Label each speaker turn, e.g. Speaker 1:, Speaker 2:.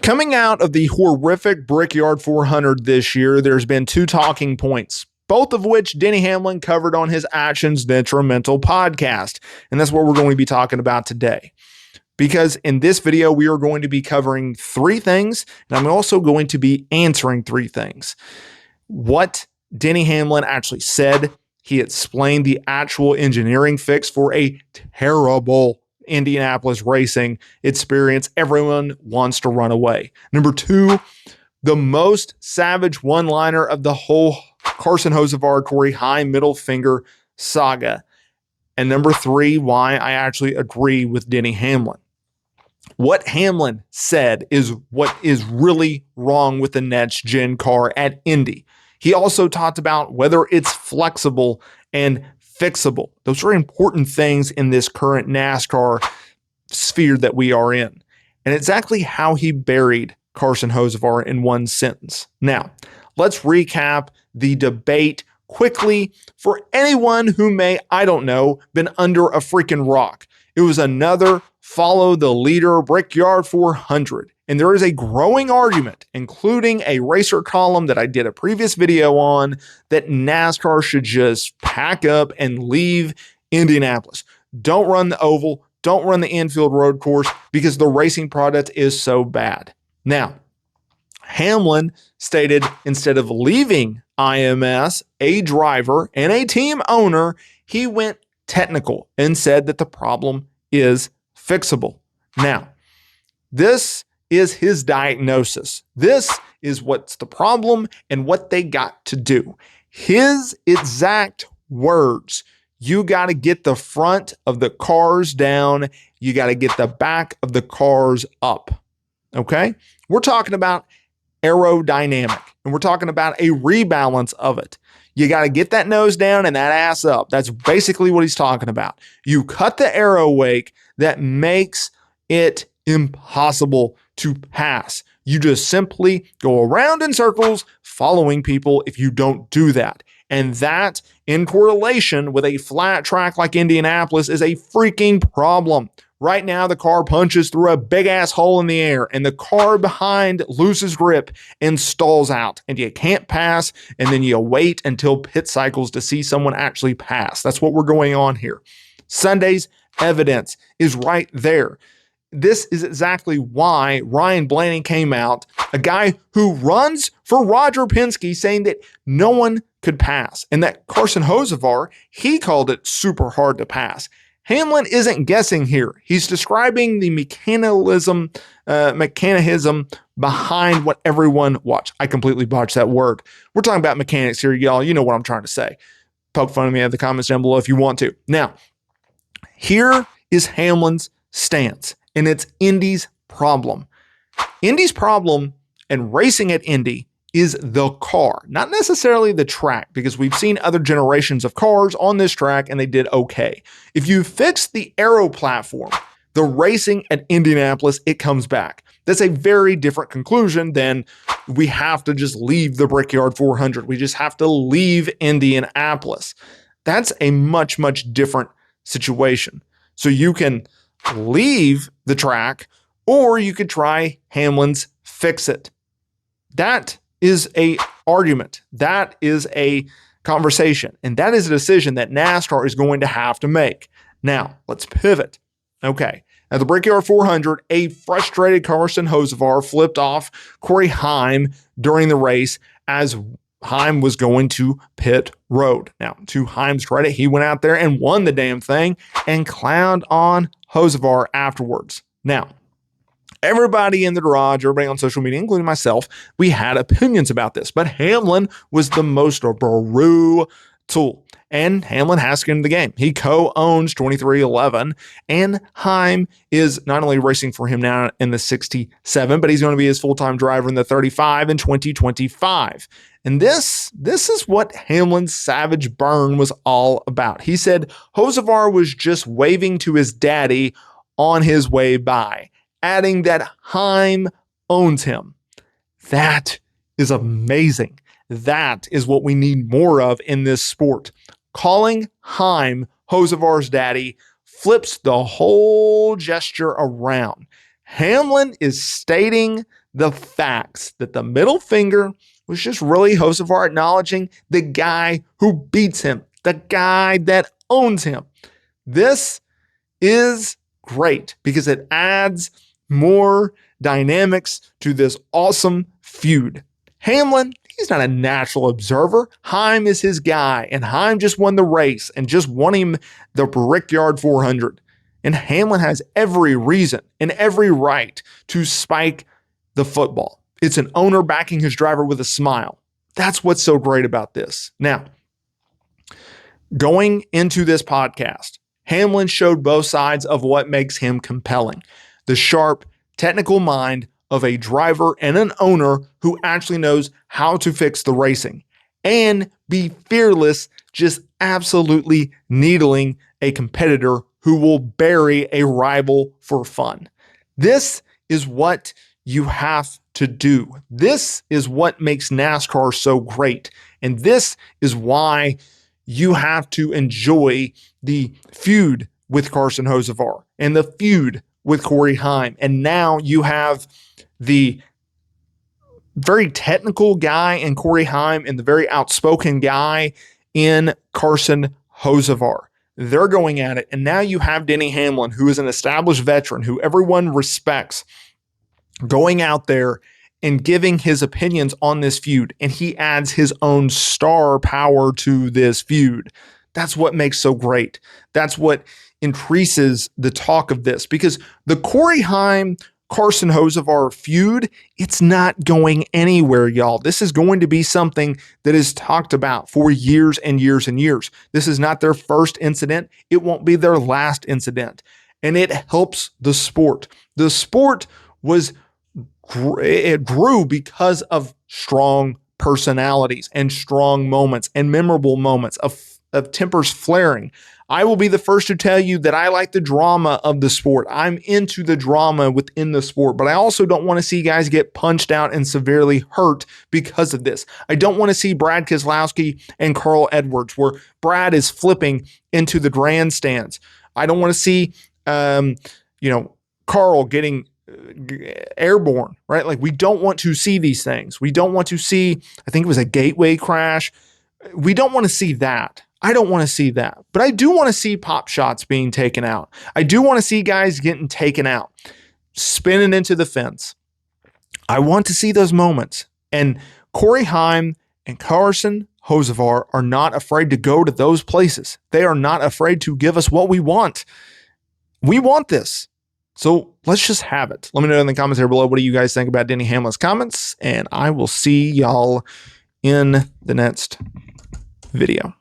Speaker 1: Coming out of the horrific Brickyard 400 this year, there's been two talking points, both of which Denny Hamlin covered on his Actions Detrimental podcast. And that's what we're going to be talking about today. Because in this video, we are going to be covering three things, and I'm also going to be answering three things. What Denny Hamlin actually said. He explained the actual engineering fix for a terrible Indianapolis racing experience. Everyone wants to run away. Number two, the most savage one-liner of the whole Carson Hocevar, Corey Heim middle finger saga. And number three, why I actually agree with Denny Hamlin. What Hamlin said is what is really wrong with the next gen car at Indy. He also talked about whether it's flexible and fixable. Those are important things in this current NASCAR sphere that we are in. And exactly how he buried Carson Hocevar in one sentence. Now, let's recap the debate quickly for anyone who may, I don't know, been under a freaking rock. It was another follow the leader Brickyard 400. And there is a growing argument, including a racer column that I did a previous video on, that NASCAR should just pack up and leave Indianapolis. Don't run the oval. Don't run the infield road course because the racing product is so bad. Now, Hamlin stated instead of leaving IMS, a driver and a team owner, he went technical and said that the problem is fixable. Now, this is his diagnosis. This is what's the problem and what they got to do. His exact words: you got to get the front of the cars down. You got to get the back of the cars up. Okay? We're talking about aerodynamic, and we're talking about a rebalance of it. You got to get that nose down and that ass up. That's basically what he's talking about. You cut the aero wake that makes it impossible to pass. You just simply go around in circles following people if you don't do that. And that, in correlation with a flat track like Indianapolis, is a freaking problem. Right now, the car punches through a big-ass hole in the air, and the car behind loses grip and stalls out, and you can't pass, and then you wait until pit cycles to see someone actually pass. That's what we're going on here. Sunday's evidence is right there. This is exactly why Ryan Blaney came out, a guy who runs for Roger Penske, saying that no one could pass, and that Carson Hocevar, he called it super hard to pass. Hamlin isn't guessing here. He's describing the mechanism behind what everyone watch. I completely botched that word. We're talking about mechanics here, y'all. You know what I'm trying to say. Poke fun at me in the comments down below if you want to. Now, here is Hamlin's stance, and it's Indy's problem. Indy's problem and racing at Indy is the car, not necessarily the track, because we've seen other generations of cars on this track and they did okay. If you fix the aero platform, the racing at Indianapolis, it comes back. That's a very different conclusion than we have to just leave the Brickyard 400. We just have to leave Indianapolis. That's a much, much different situation. So you can leave the track, or you could try Hamlin's fix it. That is a argument. That is a conversation. And that is a decision that NASCAR is going to have to make. Now, let's pivot. Okay. At the Brickyard 400, a frustrated Carson Hocevar flipped off Corey Heim during the race as Heim was going to pit road. Now, to Heim's credit, he went out there and won the damn thing and clowned on Hocevar afterwards. Now, everybody in the garage, everybody on social media, including myself, we had opinions about this, but Hamlin was the most brutal. And Hamlin has skin in the game. He co-owns 2311, and Heim is not only racing for him now in the 67, but he's going to be his full-time driver in the 35 in 2025. And this is what Hamlin's savage burn was all about. He said Hocevar was just waving to his daddy on his way by, adding that Heim owns him. That is amazing. That is what we need more of in this sport. Calling Heim Hocevar's daddy flips the whole gesture around. Hamlin is stating the facts that the middle finger was just really Hocevar acknowledging the guy who beats him, the guy that owns him. This is great because it adds more dynamics to this awesome feud. Hamlin, he's not a natural observer. Heim is his guy, and Heim just won the race and just won him the Brickyard 400. And Hamlin has every reason and every right to spike the football. It's an owner backing his driver with a smile. That's what's so great about this. Now, going into this podcast, Hamlin showed both sides of what makes him compelling. The sharp, technical mind of a driver and an owner who actually knows how to fix the racing and be fearless, just absolutely needling a competitor who will bury a rival for fun. This is what you have to do. This is what makes NASCAR so great. And this is why you have to enjoy the feud with Carson Hocevar and the feud with Corey Heim. And now you have the very technical guy in Corey Heim and the very outspoken guy in Carson Hocevar. They're going at it. And now you have Denny Hamlin, who is an established veteran, who everyone respects, going out there and giving his opinions on this feud. And he adds his own star power to this feud. That's what makes so great. That's what increases the talk of this, because the Corey Heim, Carson Hocevar feud, it's not going anywhere, y'all. This is going to be something that is talked about for years and years and years. This is not their first incident. It won't be their last incident. And it helps the sport. The sport it grew because of strong personalities and strong moments and memorable moments of tempers flaring. I will be the first to tell you that I like the drama of the sport. I'm into the drama within the sport, but I also don't want to see guys get punched out and severely hurt because of this. I don't want to see Brad Keselowski and Carl Edwards where Brad is flipping into the grandstands. I don't want to see, Carl getting airborne, right? Like, we don't want to see these things. We don't want to see, I think it was a gateway crash. We don't want to see that. I don't want to see that, but I do want to see pop shots being taken out. I do want to see guys getting taken out, spinning into the fence. I want to see those moments. And Corey Heim and Carson Hocevar are not afraid to go to those places. They are not afraid to give us what we want. We want this. So let's just have it. Let me know in the comments here below. What do you guys think about Denny Hamlin's comments? And I will see y'all in the next video.